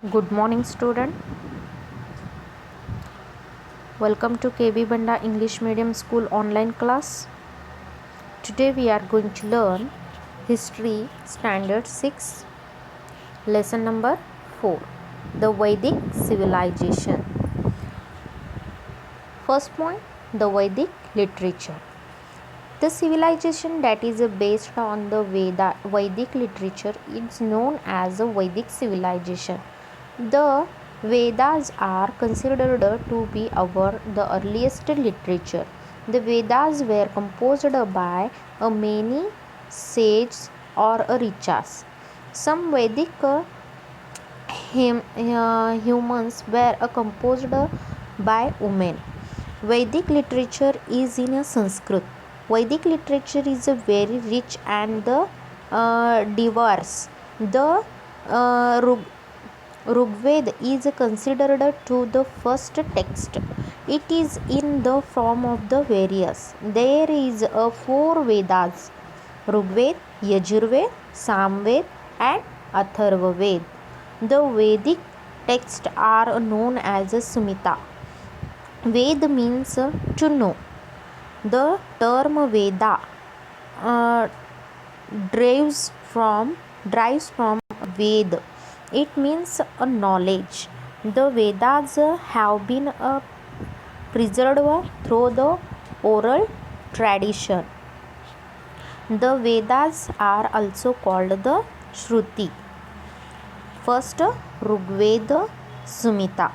Good morning, student. Welcome to KB Banda English Medium School online class. Today we are going to learn History Standard 6, lesson number 4, the Vedic civilization. First point, the Vedic literature. The civilization that is based on the Vedic literature is known as a Vedic civilization. The Vedas are considered to be the earliest literature. The Vedas were composed by many sages or rishis. Some Vedic humans were composed by women. Vedic literature is in Sanskrit. Vedic literature is very rich and diverse. The Rigveda is considered to the first text. It is in the form of the various. There is a 4 Vedas: Rigveda, Yajurveda, Samveda and Atharvaveda. The Vedic texts are known as Samhita. Ved means to know. The term Veda derives from Ved. It means a knowledge. The Vedas have been preserved through the oral tradition. The Vedas are also called the Shruti. First, Rigveda, Samhita,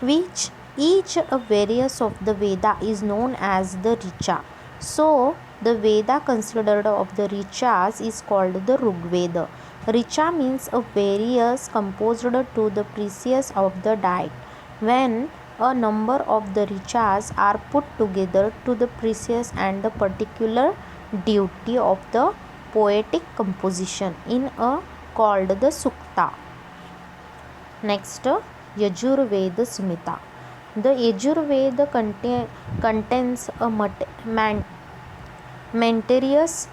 which each various of the Veda is known as the Richa. So, the Veda considered of the Richas is called the Rigveda. Richa means a various composed to the precepts of the diet. When a number of the Richas are put together to the precepts and the particular duty of the poetic composition in a called the Sukta. Next, Yajurveda Samhita. The Yajurveda contains a materious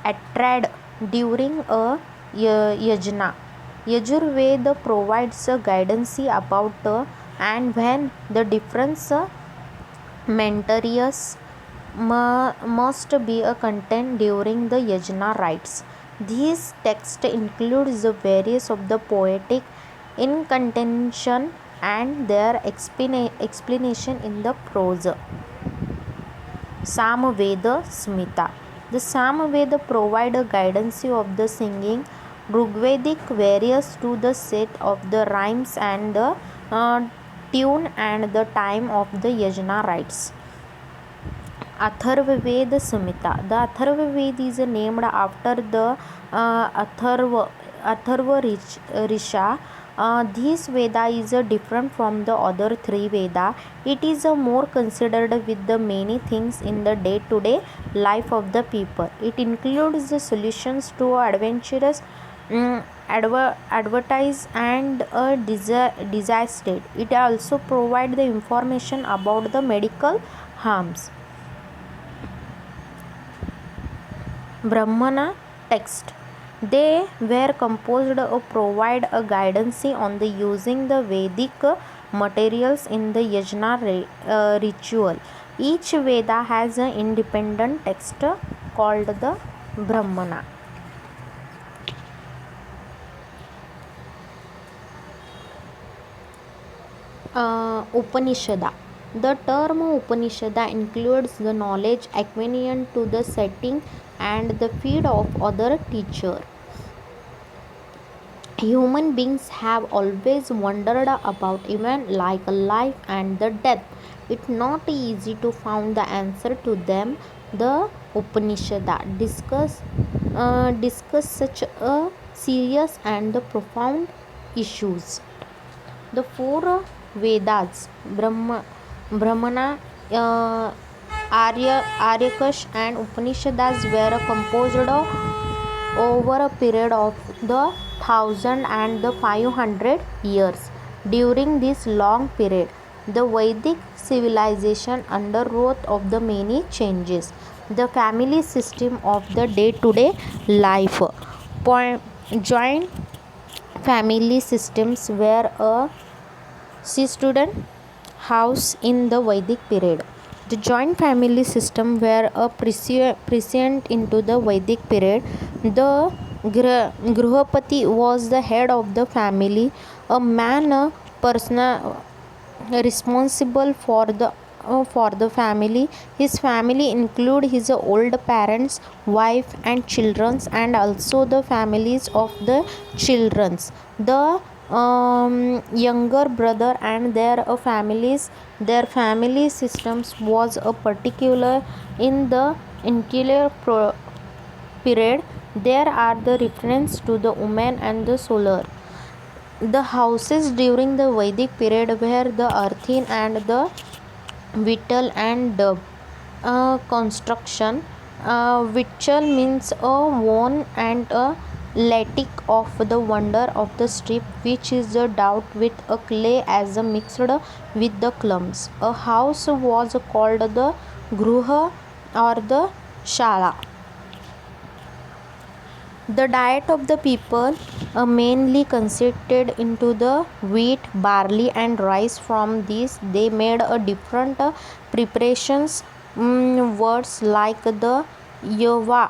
atrad during a yajna. Yajurveda provides a guidance about and when the different materials must be a content during the yajna rites. These text includes the various of the poetic incantation and their explanation in the prose. Samveda Samhita. The Samveda provide a guidance of the singing. Rigvedic varies to the set of the rhymes and the tune and the time of the yajna rites. Atharvaveda Samhita. The Atharvaveda is named after the Atharva Risha. This Veda is different from the other 3 Veda. It is more considered with the many things in the day-to-day life of the people. It includes the solutions to adventurous advertise and a disease state. It also provides the information about the medical harms. Brahmana text. They were composed to provide a guidance on the using the Vedic materials in the yajna ritual. Each Veda has an independent text called the Brahmana. Upanishada. The term Upanishada includes the knowledge acquainted to the setting and the field of other teacher. Human beings have always wondered about events like life and the death. It's not easy to find the answer to them. The Upanishad discuss such a serious and profound issues. The 4 Vedas, Brahmana, Aryakash and Upanishads were composed over a period of the 1000 and the 500 years. During this long period, the Vedic civilization underwent of the many changes. The family system of the day-to-day life joined family systems were a see student house in the Vedic period. The joint family system were a prescient into the Vedic period. The Grihapati was the head of the family, a man a person responsible for the family. His family include his old parents, wife and childrens, and also the families of the childrens, the younger brother and their families. Their family systems was a particular in the interior period. There are the reference to the women and the solar. The houses during the Vedic period were the earthen and the vital and dub construction. Vital means a worn and a lattic of the wonder of the strip, which is the doubt with a clay as a mixed with the clumps. A house was called the gruha or the shala. The diet of the people mainly consisted into the wheat, barley and rice. From these they made a different preparations. Words like the yava,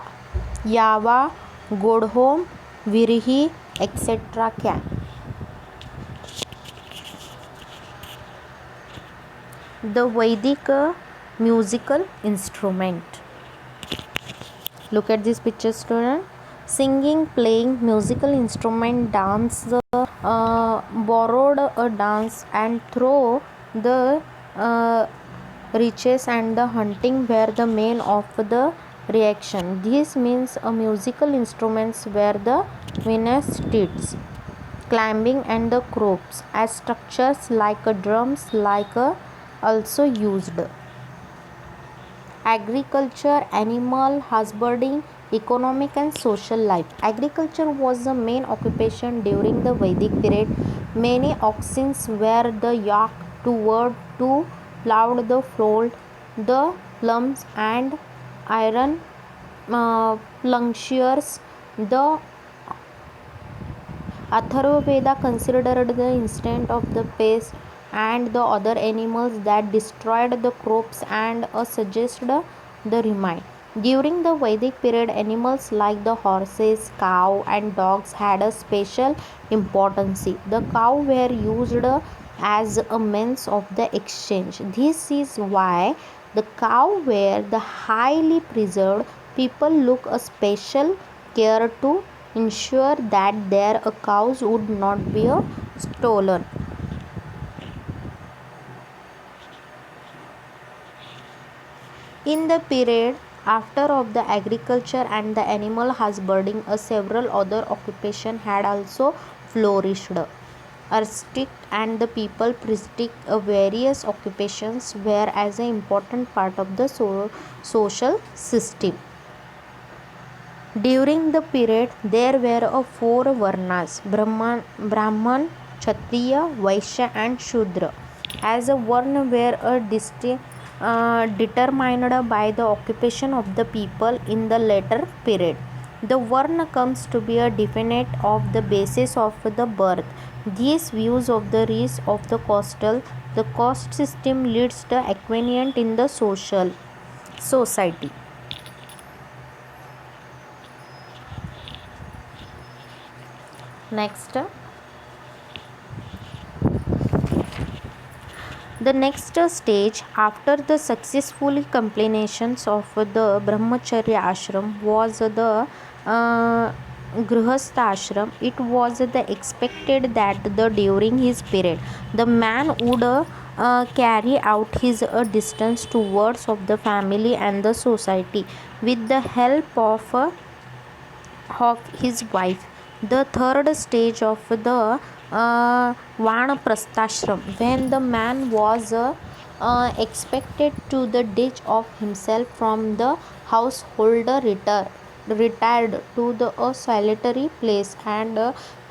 godhom, virhi, etc. can. The Vedic musical instrument. Look at this picture, student. Singing, playing musical instrument, dance, borrowed a dance, and throw the riches and the hunting were the main of the reaction. This means musical instruments were the Venus steeds, climbing and the crops as structures like drums like also used. Agriculture, animal husbanding, economic and social life. Agriculture was the main occupation during the Vedic period. Many oxen were the yoke to plough the field. The plums and iron plungers. The Atharvaveda considered the instant of the pest and the other animals that destroyed the crops and suggested the remind. During the Vedic period, animals like the horses, cow, and dogs had a special importance. The cow were used as a means of the exchange. This is why the cow were the highly preserved. People look a special care to ensure that their cows would not be stolen. In the period after of the agriculture and the animal husbanding, several other occupations had also flourished. Artistic and the people practiced various occupations were as an important part of the social system. During the period, there were four varnas Brahman, Kshatriya, Vaishya, and Shudra. As a varna were determined by the occupation of the people in the later period. The varna comes to be a definite of the basis of the birth. These views of the rise of the the caste system leads the equanimity in the society. Next, the next stage after the successful completions of the Brahmacharya ashram was the Grihastha ashram. It was the expected that during his period the man would carry out his distance towards of the family and the society with the help of his wife. The third stage of the Vanaprasthashram, when the man was expected to the ditch of himself from the householder retired to the solitary place and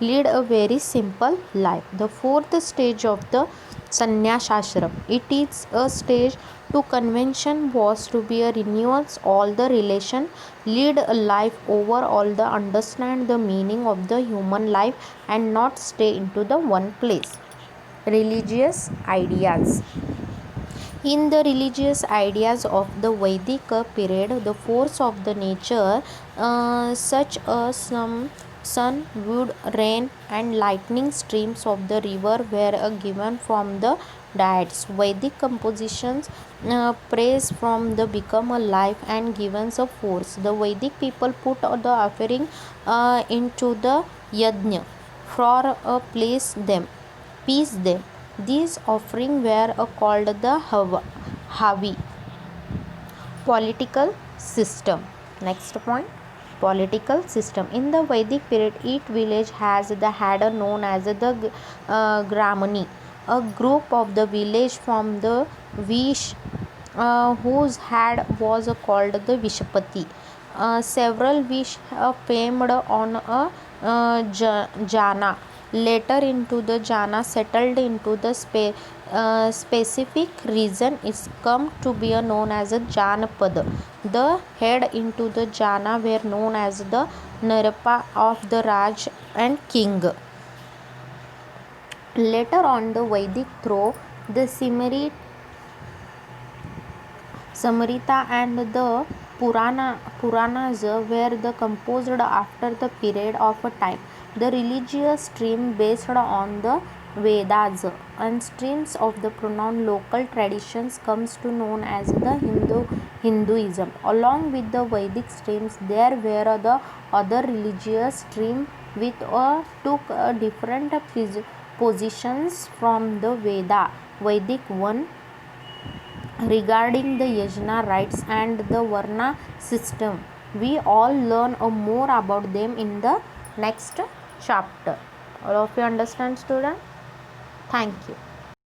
lead a very simple life. The fourth stage of the Sannyasashram. It is a stage to convention was to be a renewals all the relation, lead a life over all the understand the meaning of the human life and not stay into the one place. Religious ideas. In the religious ideas of the Vedic period, the force of the nature, such as some sun, wood, rain, and lightning streams of the river, were given from the deities. Vedic compositions praise from the become a life and given a force. The Vedic people put the offering into the yajna for a place them, peace them. These offerings were called the Havi. Political system. Next point, political system. In the Vedic period, each village had a known as the Gramani, a group of the village from the Vish, whose head was called the Vishpati. Several Vish famed on a Jana. Later into the Jana settled into the specific region is come to be known as a Janapad. The head into the Jana were known as the Narapa of the Raj and King. Later on the Vedic through the Samrita and the Puranas were the composed after the period of a time. The religious stream based on the Vedas and streams of the pronoun local traditions comes to known as the Hinduism. Along with the Vedic streams, there were the other religious stream with took different positions from the Vedic one regarding the yajna rites and the varna system. We all learn more about them in the next chapter. All of you understand, student? Thank you.